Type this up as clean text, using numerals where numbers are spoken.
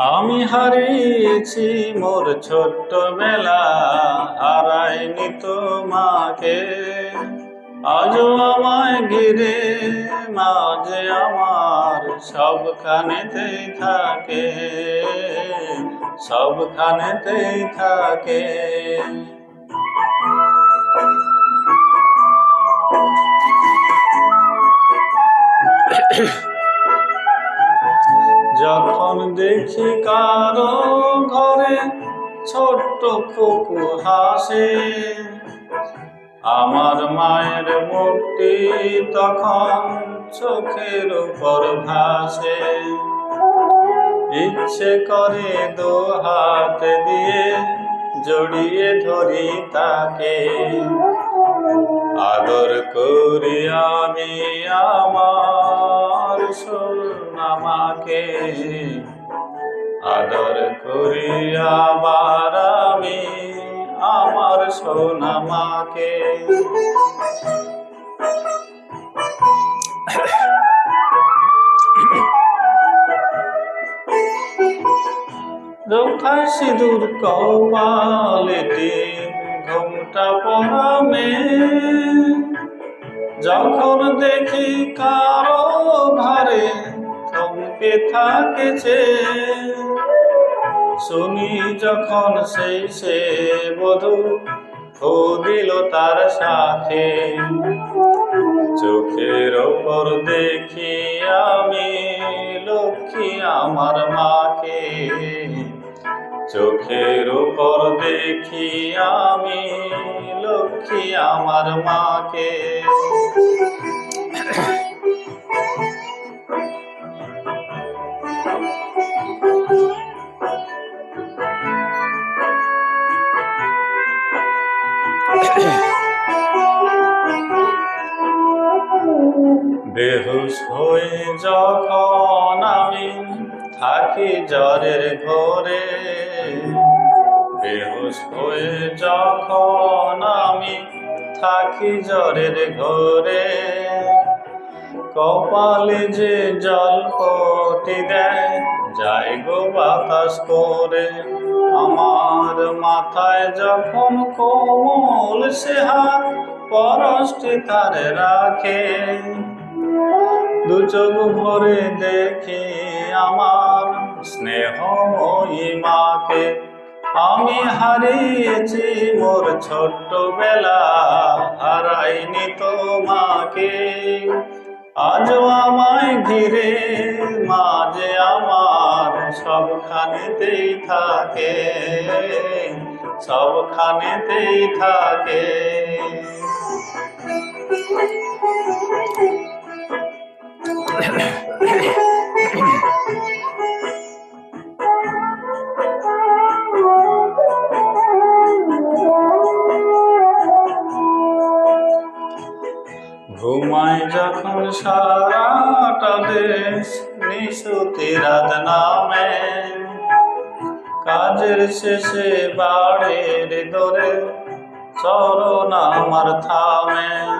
আমি হারিয়েছি মোর ছোট্টবেলা, হারাইনি তোমাকে। আজও আমায় ঘিরে মাঝে আমার সবখানেতেই থাকে, সবখানেতেই থাকে। যখন দেখি কারো ঘরে ছোট্ট কুকু হাসে, আমার মায়ের মুখটি তখন চোখের উপর ভাসে। ইচ্ছে করে দু হাত দিয়ে জড়িয়ে ধরি তাকে, আদর করি আমি আমার সোনামাকে। আদর করি আবার আমি আমার সোনামাকে। রোখায় সিঁদুর কপালেতে ঘোমটা পরা মেয়ে, যখন দেখি কারো ঘরে থমকে থাকেছে, শুনি যখন সেই সে বধূ ফু দিল তার সাথে। চোখের ওপর দেখি আমি লক্ষ্মী আমার মাকে, চোখের উপর দেখি আমি লক্ষ্মী আমার মাকে। বেহুশ হয়ে যখন আমি থাকি জ্বরের ঘোরে, বেহুশ হয়ে যখন আমি থাকি জ্বরের ঘোরে, কপালে যে জলপটি দেয় যায় গো বাতাস করে। আমার মাথায় যখন কোমল সে হাত পরশটি তার রাখে, দু চোখ ভরে দেখি আমার স্নেহময়ী মাকে। আমি হারিয়েছি মোর ছোট্টবেলা, হারাইনি তোমাকে। আজও আমায় ঘিরে মাঝে আমার সবখানেতেই থাকে, সবখানেতেই থাকে। ঘুমায় যখন সারাটা দেশ নিশুতি রাত নামে, কাজের শেষে বাড়ির দরে চরণ আমার থামে।